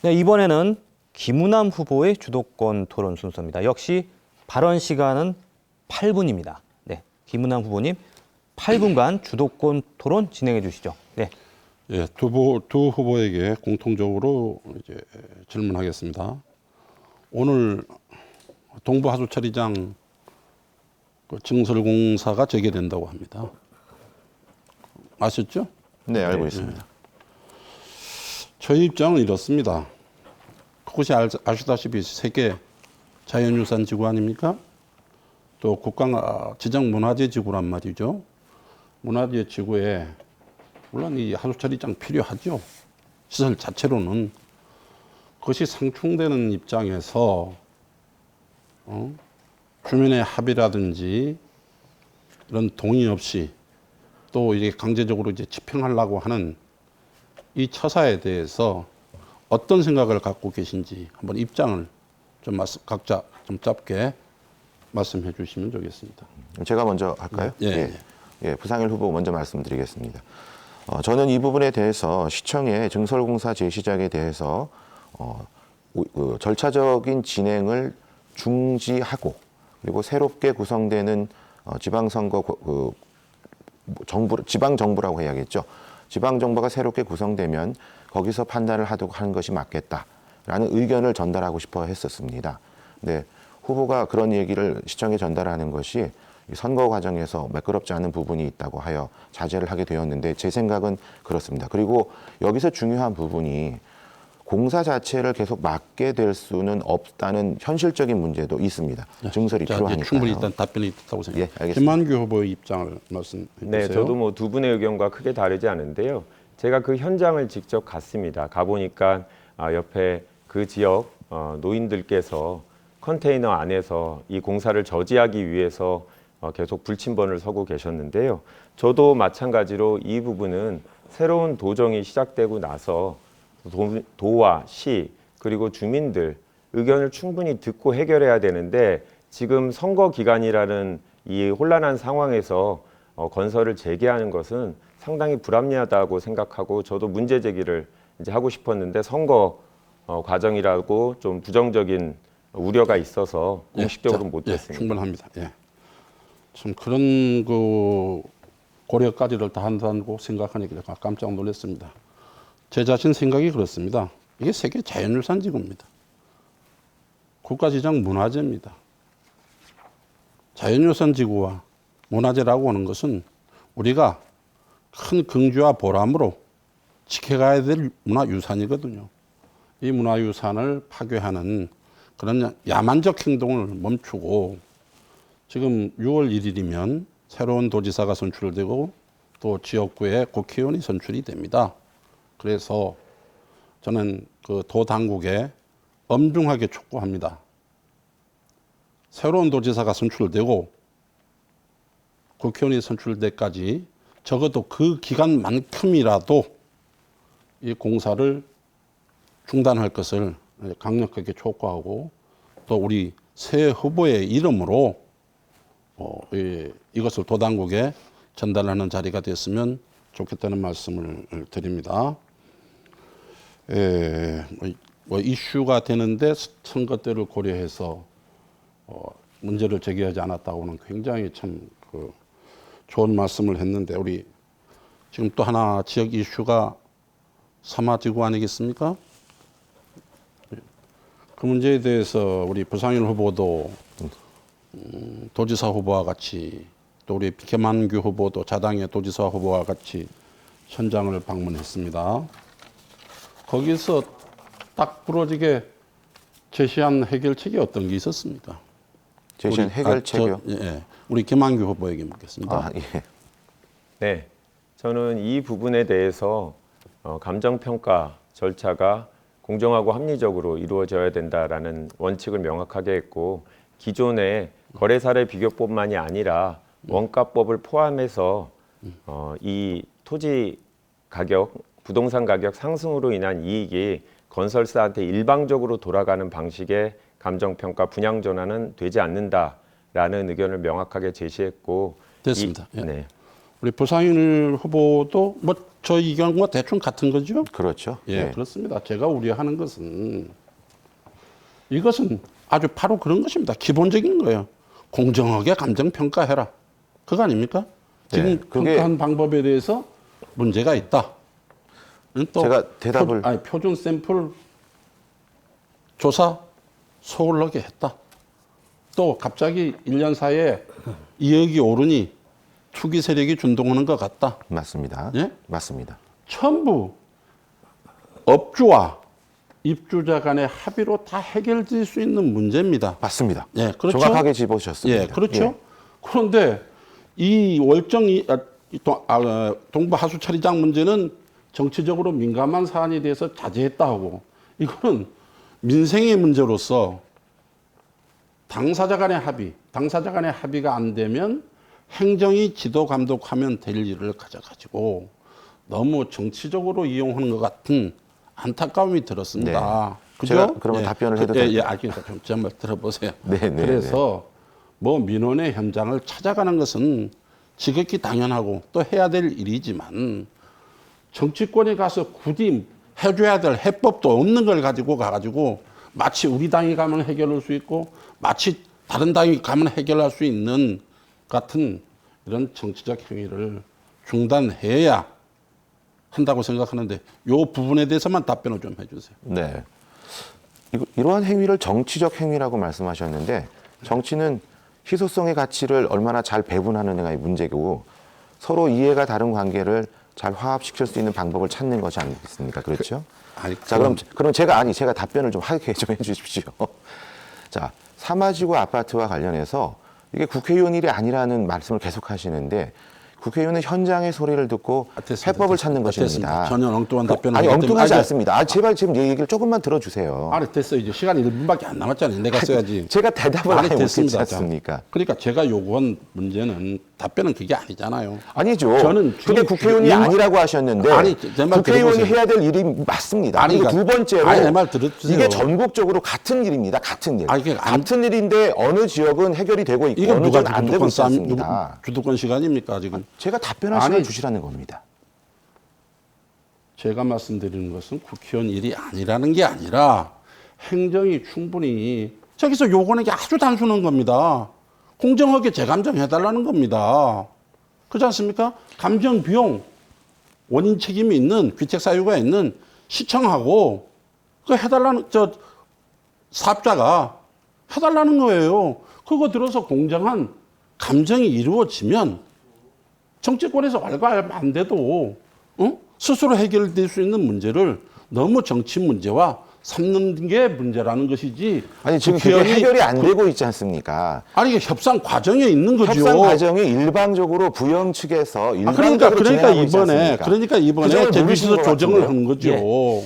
네, 이번에는 김우남 후보의 주도권 토론 순서입니다. 역시 발언 시간은 8분입니다. 네, 김우남 후보님 8분간 주도권 토론 진행해 주시죠. 네. 예, 두 후보에게 공통적으로 이제 질문하겠습니다. 오늘 동부하수처리장 증설공사가 재개된다고 합니다. 아셨죠? 네, 알고 있습니다. 저희 입장은 이렇습니다. 그것이 아시다시피 세계 자연유산 지구 아닙니까? 또 국가 지정 문화재 지구란 말이죠. 문화재 지구에 물론 이 하수처리장 필요하죠. 시설 자체로는. 그것이 상충되는 입장에서 주민의 합의라든지 이런 동의 없이 또 이게 강제적으로 이제 집행하려고 하는 이 처사에 대해서 어떤 생각을 갖고 계신지 한번 입장을 좀 각자 좀 짧게 말씀해 주시면 좋겠습니다. 제가 먼저 할까요? 예. 예, 부상일 후보 먼저 말씀드리겠습니다. 저는 이 부분에 대해서 시청의 증설공사 재시작에 대해서 절차적인 진행을 중지하고 그리고 새롭게 구성되는 지방선거 지방정부라고 해야겠죠. 지방정부가 새롭게 구성되면 거기서 판단을 하는 것이 맞겠다라는 의견을 전달하고 싶어 했었습니다. 근데 후보가 그런 얘기를 시청에 전달하는 것이 선거 과정에서 매끄럽지 않은 부분이 있다고 하여 자제를 하게 되었는데 제 생각은 그렇습니다. 그리고 여기서 중요한 부분이 공사 자체를 계속 맡게 될 수는 없다는 현실적인 문제도 있습니다. 증설이 필요하니까요. 충분히 일단 답변이 있다고 생각합니다. 예, 알겠습니다. 김만규 후보의 입장을 말씀해 주세요. 네, 저도 뭐 두 분의 의견과 크게 다르지 않은데요. 제가 그 현장을 직접 갔습니다. 가보니까 옆에 그 지역 노인들께서 컨테이너 안에서 이 공사를 저지하기 위해서 계속 불침번을 서고 계셨는데요. 저도 마찬가지로 이 부분은 새로운 도정이 시작되고 나서 도와 시 그리고 주민들 의견을 충분히 듣고 해결해야 되는데 지금 선거 기간이라는 이 혼란한 상황에서 건설을 재개하는 것은 상당히 불합리하다고 생각하고 저도 문제 제기를 이제 하고 싶었는데 선거 과정이라고 좀 부정적인 우려가 있어서 공식적으로 못했습니다. 충분합니다. 예. 참 그런 고려까지를 다 한다고 생각하니까 깜짝 놀랐습니다. 제 자신 생각이 그렇습니다. 이게 세계 자연유산 지구입니다. 국가지정 문화재입니다. 자연유산 지구와 문화재라고 하는 것은 우리가 큰 긍지와 보람으로 지켜가야 될 문화유산이거든요. 이 문화유산을 파괴하는 그런 야만적 행동을 멈추고 지금 6월 1일이면 새로운 도지사가 선출되고 또 지역구에 국회의원이 선출이 됩니다. 그래서 저는 그 도 당국에 엄중하게 촉구합니다. 새로운 도지사가 선출되고 국회의원이 선출될 때까지 적어도 그 기간만큼이라도 이 공사를 중단할 것을 강력하게 촉구하고 또 우리 새 후보의 이름으로 이것을 도당국에 전달하는 자리가 됐으면 좋겠다는 말씀을 드립니다. 이슈가 되는데 선거 때를 고려해서 문제를 제기하지 않았다고는 굉장히 참 좋은 말씀을 했는데 우리 지금 또 하나 지역 이슈가 삼화지구 아니겠습니까? 그 문제에 대해서 우리 부상일 후보도 도지사 후보와 같이 또 우리 김만규 후보도 자당의 도지사 후보와 같이 현장을 방문했습니다. 거기서 딱 부러지게 제시한 해결책이 어떤 게 있었습니까? 제시한 해결책이요? 우리 김만규 후보에게 묻겠습니다. 예. 네, 저는 이 부분에 대해서 감정평가 절차가 공정하고 합리적으로 이루어져야 된다라는 원칙을 명확하게 했고 기존의 거래사례 비교법만이 아니라 원가법을 포함해서 이 토지 가격, 부동산 가격 상승으로 인한 이익이 건설사한테 일방적으로 돌아가는 방식의 감정평가 분양 전환은 되지 않는다라는 의견을 명확하게 제시했고 됐습니다. 네. 우리 부상일 후보도 뭐 저 의견과 대충 같은 거죠? 그렇죠. 예, 네. 그렇습니다. 제가 우려하는 것은 이것은 아주 바로 그런 것입니다. 기본적인 거예요. 공정하게 감정 평가해라. 그거 아닙니까? 지금 네, 그게- 평가한 방법에 대해서 문제가 있다. 또 제가 대답을- 표준 샘플 조사 소홀하게 했다. 또 갑자기 1년 사이에 2억이 오르니 투기 세력이 준동하는 것 같다. 맞습니다. 예? 맞습니다. 전부 업주와 입주자 간의 합의로 다 해결될 수 있는 문제입니다. 맞습니다. 예, 그렇죠. 정확하게 짚어주셨습니다. 예, 그렇죠. 예. 그런데 이 월정이 동부 하수 처리장 문제는 정치적으로 민감한 사안에 대해서 자제했다 하고 이거는 민생의 문제로서 당사자 간의 합의가 안 되면 행정이 지도 감독하면 될 일을 가져가지고 너무 정치적으로 이용하는 것 같은 안타까움이 들었습니다. 네. 그죠? 제가 그러면 답변을 해도 예, 될까요? 알겠습니다. 좀 제말 들어보세요. 네, 네, 그래서 뭐 민원의 현장을 찾아가는 것은 지극히 당연하고 또 해야 될 일이지만 정치권에 가서 굳이 해줘야 될 해법도 없는 걸 가지고 가가지고 마치 우리 당이 가면 해결할 수 있고 마치 다른 당이 가면 해결할 수 있는 같은 이런 정치적 행위를 중단해야 한다고 생각하는데 이 부분에 대해서만 답변을 좀 해주세요. 네. 이러한 행위를 정치적 행위라고 말씀하셨는데 정치는 희소성의 가치를 얼마나 잘 배분하느냐의 문제고 서로 이해가 다른 관계를 잘 화합시킬 수 있는 방법을 찾는 것이 아니겠습니까? 그렇죠? 자, 그럼 제가 답변을 좀 하게 좀 해주십시오. 자, 사마지구 아파트와 관련해서 이게 국회의원 일이 아니라는 말씀을 계속 하시는데 국회의원은 현장의 소리를 듣고 됐습니다. 해법을 찾는 것입니다. 됐습니다. 전혀 엉뚱한 답변을 아니, 하기 때문에- 엉뚱하지 아니, 않습니다. 제발 지금 이 얘기를 조금만 들어주세요. 아니 됐어요. 이제 시간이 1분밖에 안 남았잖아요. 내가 써야지. 제가 대답을 아니, 아예 못했지 됐습니다. 않습니까? 그러니까 제가 요구한 문제는 답변은 그게 아니잖아요. 아니죠. 저는 그게 국회의원이 아니라고 하셨는데 아니, 제말 국회의원이 들어보세요. 해야 될 일이 맞습니다. 아니, 그리고 그러니까- 두 번째로 아니, 내 말 들어주세요. 이게 전국적으로 같은 일입니다. 같은 일. 아니, 그게 안- 같은 일인데 어느 지역은 해결이 되고 있고 이거 어느 누가 지역은 안 되고 주도권 있지 싸움, 않습니다. 주도권 시간입니까 지금? 제가 답변할 아니, 시간을 주시라는 겁니다. 제가 말씀드리는 것은 국회의원 일이 아니라는 게 아니라 행정이 충분히 저기서 요구하는 게 아주 단순한 겁니다. 공정하게 재감정해달라는 겁니다. 그렇지 않습니까? 감정 비용 원인 책임이 있는 귀책 사유가 있는 시청하고 그 해달라는 사업자가 해달라는 거예요. 그거 들어서 공정한 감정이 이루어지면 정치권에서 왈가왈부 안 돼도 스스로 해결될 수 있는 문제를 너무 정치 문제와 삼는 게 문제라는 것이지. 아니 지금 그게 국회의원이 해결이 안 되고 있지 않습니까? 아니 이게 협상 과정에 있는 거죠. 협상 과정이 일방적으로 부영 측에서 일방적으로 그러니까 진행하고 있지 이번에 않습니까? 그러니까 그 이번에 점을 제주시에서 모르시는 것 조정을 같은데요. 한 거죠.